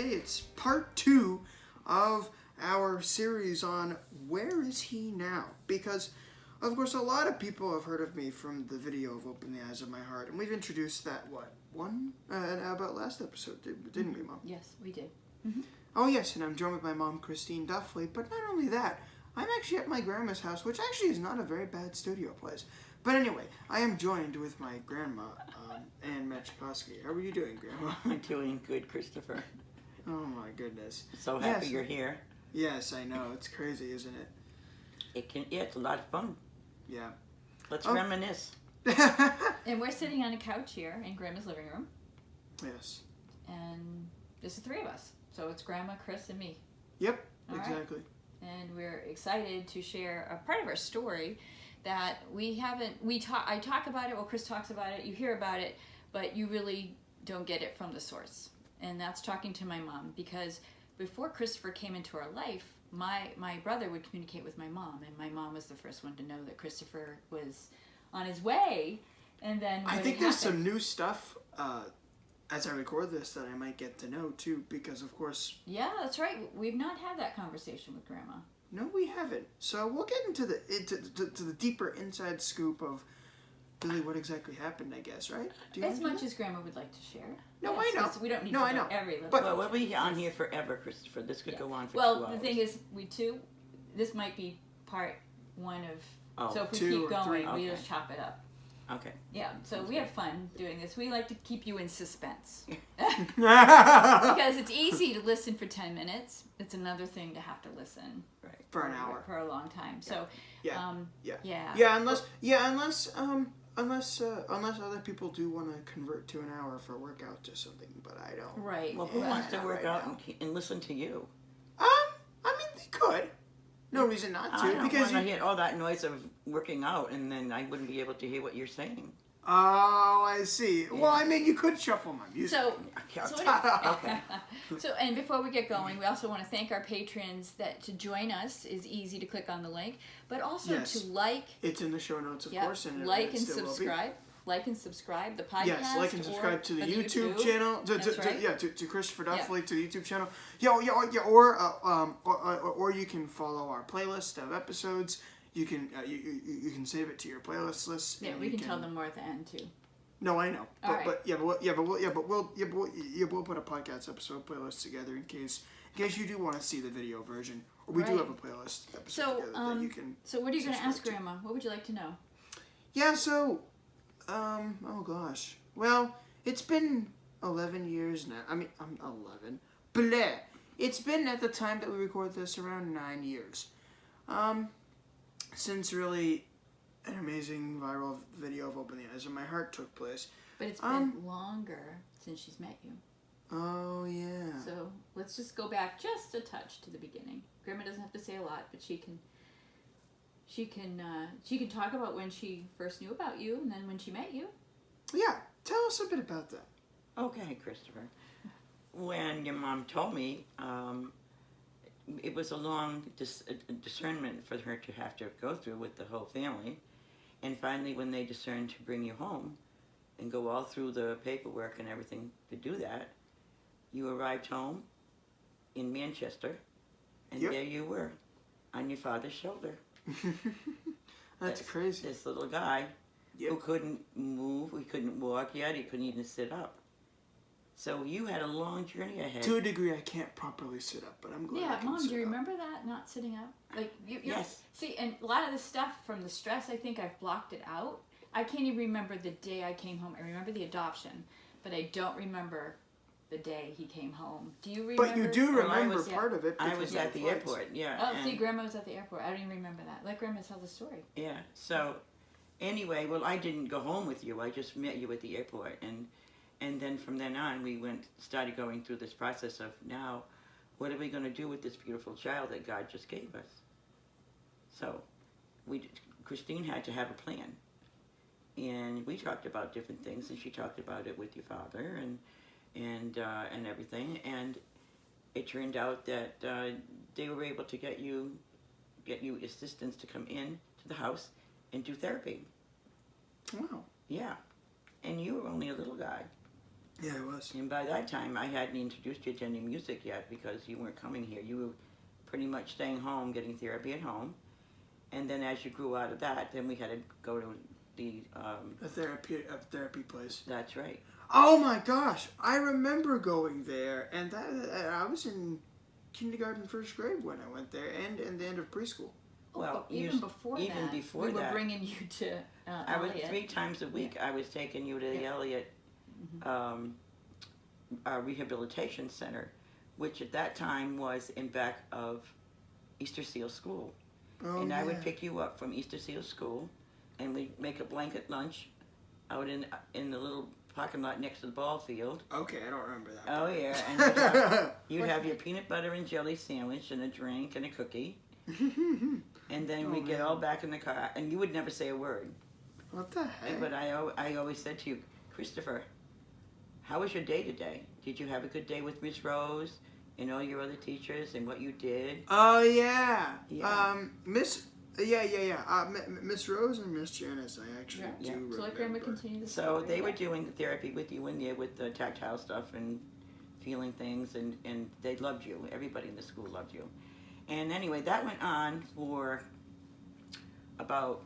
today. It's part 2 of our series on Where Is He Now? Because, of course, a lot of people have heard of me from the video of Open the Eyes of My Heart, and we've introduced that, about last episode, didn't we, Mom? Yes, we did. Mm-hmm. Oh, yes, and I'm joined with my mom, Christine Duffley, but not only that, I'm actually at my grandma's house, which actually is not a very bad studio place. But anyway, I am joined with my grandma, Ann Machkowski. How are you doing, Grandma? I'm doing good, Christopher. Oh, my goodness. So happy you're here. Yes, I know. It's crazy, isn't it? It's a lot of fun. Yeah. Let's reminisce. And we're sitting on a couch here in Grandma's living room. Yes. And there's the three of us. So it's Grandma, Chris, and me. Yep, All exactly. Right. And we're excited to share a part of our story that I talk about it, well, Chris talks about it, you hear about it, but you really don't get it from the source. And that's talking to my mom, because before Christopher came into our life, my brother would communicate with my mom, and my mom was the first one to know that Christopher was on his way. And then I think there's some new stuff as I record this that I might get to know too, because of course. Yeah, that's right. We've not had that conversation with Grandma. No, we haven't. So we'll get into the deeper inside scoop of really what exactly happened, I guess, right? As much as Grandma would like to share. No, yes, I know. We don't need to know every little. But we'll be on here forever, Christopher. This could go on for 2 hours. Well, the thing is, this might be part 1 of. So if we keep going, we just chop it up. Okay. Yeah, so we have fun doing this. We like to keep you in suspense. Because Because it's easy to listen for 10 minutes. It's another thing to have to listen for an hour. For a long time. So, unless other people do want to convert to an hour for workout or something, but I don't. Right. Well, who wants to work out and listen to you? I mean, they could. No reason not to. I don't because want to hear all that noise of working out, and then I wouldn't be able to hear what you're saying. Oh, I see. Yeah. Well, I mean, you could shuffle my music. So, and before we get going, we also want to thank our patrons that to join us is easy to click on the link, but also to like. It's in the show notes, of course. And like and subscribe. Like and subscribe the podcast. Yes, like and subscribe to the YouTube channel. To Christopher Duffley, to the YouTube channel. Or you can follow our playlist of episodes. You can save it to your playlist list. Yeah, we can tell them more at the end too. No, I know. But we'll put a podcast episode playlist together in case you do want to see the video version. Or we do have a playlist episode together that you can. So what are you going to ask Grandma? What would you like to know? Yeah, so oh gosh. Well, it's been 11 years now. I mean, I'm 11. Bleh. It's been, at the time that we record this, around 9 years. Since really an amazing viral video of Open the Eyes of My Heart took place. But it's been longer since she's met you. Oh, yeah. So let's just go back just a touch to the beginning. Grandma doesn't have to say a lot, but she can talk about when she first knew about you and then when she met you. Yeah, tell us a bit about that. Okay, Christopher. When your mom told me, it was a long discernment for her to have to go through with the whole family. And finally, when they discerned to bring you home and go all through the paperwork and everything to do that, you arrived home in Manchester, and there you were, on your father's shoulder. That's crazy. This little guy who couldn't move, he couldn't walk yet, he couldn't even sit up. So you had a long journey ahead. To a degree, I can't properly sit up, but I'm glad I can Mom, sit do you up. remember that, not sitting up? Like Yes. See, and a lot of the stuff from the stress, I think I've blocked it out. I can't even remember the day I came home. I remember the adoption, but I don't remember the day he came home. Do you remember? But you do remember part of it. I was at the airport, Oh, see, Grandma was at the airport. I don't even remember that. Let Grandma tell the story. Yeah, so anyway, well, I didn't go home with you. I just met you at the airport, and then from then on, we started going through this process of now, what are we going to do with this beautiful child that God just gave us? So, Christine had to have a plan, and we talked about different things, and she talked about it with your father and everything, and it turned out that they were able to get you assistance to come in to the house and do therapy. Wow. Yeah, and you were only a little guy. Yeah, it was. And by that time, I hadn't introduced you to any music yet because you weren't coming here. You were pretty much staying home, getting therapy at home. And then as you grew out of that, then we had to go to the... A therapy place. That's right. Oh my gosh, I remember going there, and I was in kindergarten, first grade when I went there, and in the end of preschool. Well, even before we we were bringing you to I was Elliott. 3 times a week. I was taking you to the Elliott Rehabilitation Center, which at that time was in back of Easter Seal School. Oh, And I would yeah. pick you up from Easter Seal School, and we'd make a blanket lunch out in the little parking lot next to the ball field. Okay, I don't remember that. Oh yeah, and you'd have your peanut butter and jelly sandwich and a drink and a cookie, and then we'd get all back in the car, and you would never say a word. What the heck? But I always said to you, Christopher, how was your day today? Did you have a good day with Miss Rose and all your other teachers and what you did? Oh yeah. Yeah. Miss Miss Rose and Miss Janice, I actually do remember. So let Grandma continue the So story. they were doing the therapy with you in there with the tactile stuff and feeling things, and they loved you. Everybody in the school loved you. And anyway, that went on for about,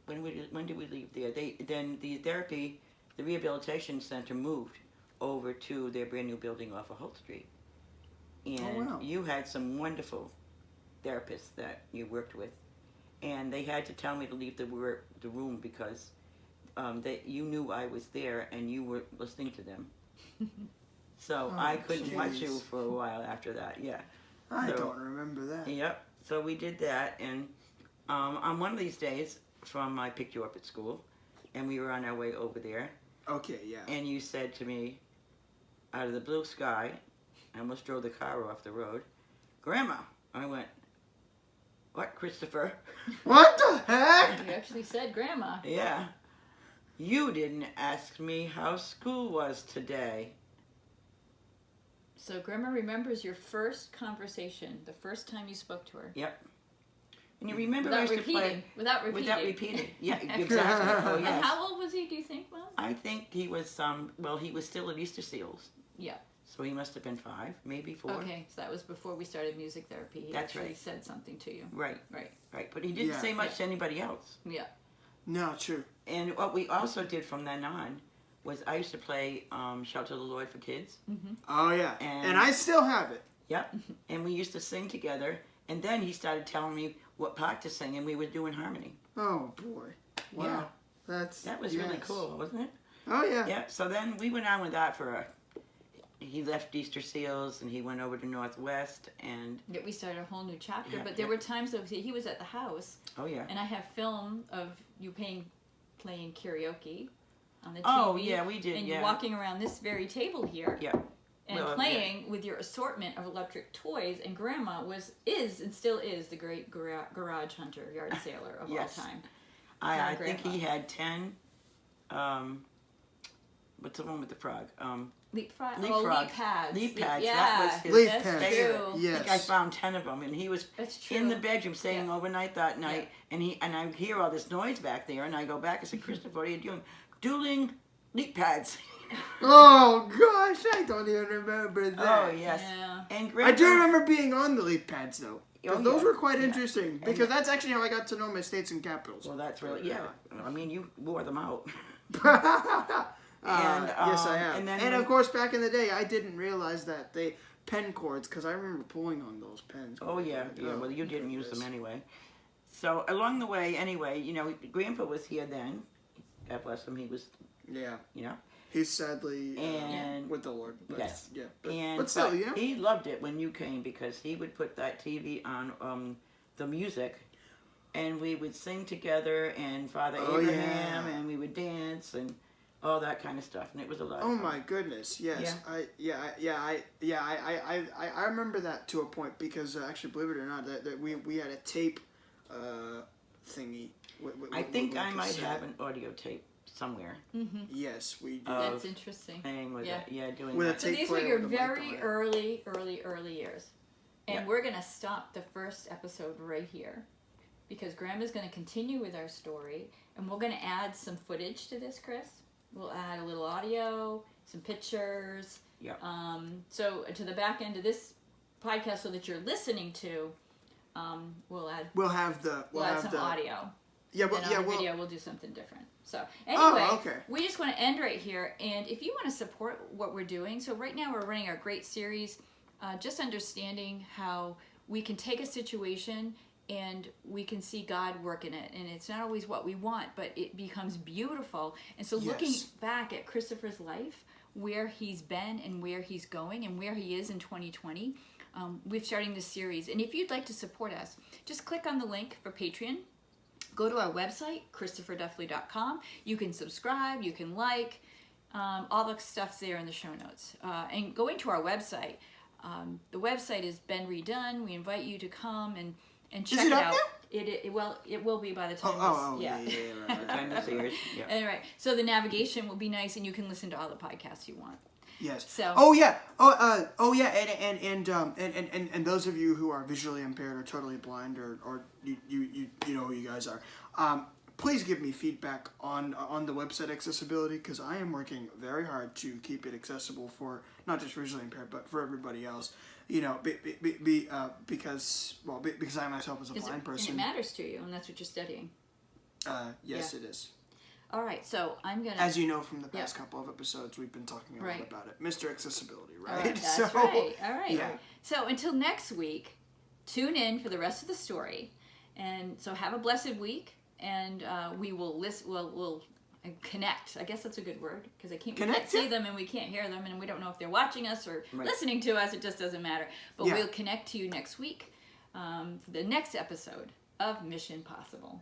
when did we leave there? Then the rehabilitation center moved over to their brand new building off of Holt Street. And wow. you had some wonderful therapists that you worked with, and they had to tell me to leave the room because you knew I was there and you were listening to them. So I couldn't watch you for a while after that. Yeah. I don't remember that. Yep. So we did that, and on one of these days, I picked you up at school, and we were on our way over there. Okay, yeah. And you said to me, out of the blue sky, I almost drove the car off the road, "Grandma." I went, "What, Christopher?" What the heck? You actually said Grandma. Yeah. "You didn't ask me how school was today." So Grandma remembers your first conversation, the first time you spoke to her. Yep. And you remember Without I used to repeating. play... Without repeating. Without repeating. Yeah, exactly. Oh, And yes. how old was he, do you think, Mom? I think he was, he was still at Easter Seals. Yeah. So he must have been 5, maybe 4. Okay, so that was before we started music therapy. He That's actually right. said something to you. Right. Right. Right. But he didn't say much to anybody else. Yeah. No, true. And what we also did from then on was I used to play Shout to the Lord for kids. Mm-hmm. Oh yeah. And- And I still have it. Yep. And we used to sing together. And then he started telling me what part to sing, and we would do in harmony. Oh boy. Wow. Yeah. That was really cool, wasn't it? Oh yeah. Yeah. So then we went on with that he left Easter Seals and he went over to Northwest, and Yeah, we started a whole new chapter, Yeah, but there yeah. were times that he was at the house, oh yeah. and I have film of you playing karaoke on the TV. Oh yeah, we did. And yeah. you walking around this very table here. Yeah. And Well, playing with your assortment of electric toys, and Grandma is and still is the great garage hunter, yard sailor of Yes. all time. I Grandpa. think he had 10. What's the one with the frog? Leapfrog. Oh, Leapfrog. leap pads. Leap pads, Yeah, that was his Leap that's pads. favorite. true. Yeah. I think I found 10 of them, and he was That's true. in the bedroom staying overnight that night, and I hear all this noise back there, and I go back and say, "Christopher, what are you doing?" "Dueling leap pads." Oh gosh, I don't even remember that. Oh yes. Yeah. And I Grandpa, do remember being on the leap pads though. 'Cause Oh, those yeah. were quite Yeah. interesting because that's actually how I got to know my states and capitals. Well, that's really I mean, you wore them out. Yes, I have. and then And when- of course, back in the day, I didn't realize that they pen cords because I remember pulling on those pens. Oh yeah, yeah. Well, you didn't use them anyway. So along the way, anyway, Grandpa was here then. God bless him. He was, Yeah, you know, he's sadly and with the Lord. But, yes. yeah, and but still, you know. he loved it when you came because he would put that TV on the music, and we would sing together and Father Oh, Abraham, yeah. and we would dance and all that kind of stuff, and it was a lot. Oh of fun. my goodness! Yes, I remember that to a point because actually, believe it or not, that we had a tape thingy. I think with I might cassette. have an audio tape somewhere. Mm-hmm. Yes, we did. Of That's interesting. Playing with Yeah. it, yeah, doing With a that. So tape these were player your with a mic on very it. early years. And Yeah. we're going to stop the first episode right here because Grandma's going to continue with our story, and we're going to add some footage to this, Chris. We'll add a little audio, some pictures. Yep. So to the back end of this podcast, so that you're listening to, we'll add some audio. Yeah, and on the video we'll do something different. So anyway, we just want to end right here. And if you want to support what we're doing, so right now we're running our great series, just understanding how we can take a situation and we can see God work in it. And it's not always what we want, but it becomes beautiful. And so looking back at Christopher's life, where he's been and where he's going and where he is in 2020, we're starting this series. And if you'd like to support us, just click on the link for Patreon. Go to our website, ChristopherDuffley.com. You can subscribe, you can like, all the stuff's there in the show notes. And going to our website, the website has been redone. We invite you to come and check it out. It will be by the time By the time this airs. Yeah. All right. So the navigation will be nice, and you can listen to all the podcasts you want. Yes. So. And those of you who are visually impaired or totally blind, or you know who you guys are, please give me feedback on the website accessibility, because I am working very hard to keep it accessible for not just visually impaired, but for everybody else. You know, because I myself is a blind person. And it matters to you, and that's what you're studying. Yes, it is. All right, so I'm gonna. As you know from the past couple of episodes, we've been talking a lot about it, Mr. Accessibility, right? All right, that's right. All right. Yeah. So until next week, tune in for the rest of the story, and so have a blessed week, and we will listen. We'll connect. I guess that's a good word, because we can't see them and we can't hear them, and we don't know if they're watching us or listening to us. It just doesn't matter. But we'll connect to you next week for the next episode of Mission Possible.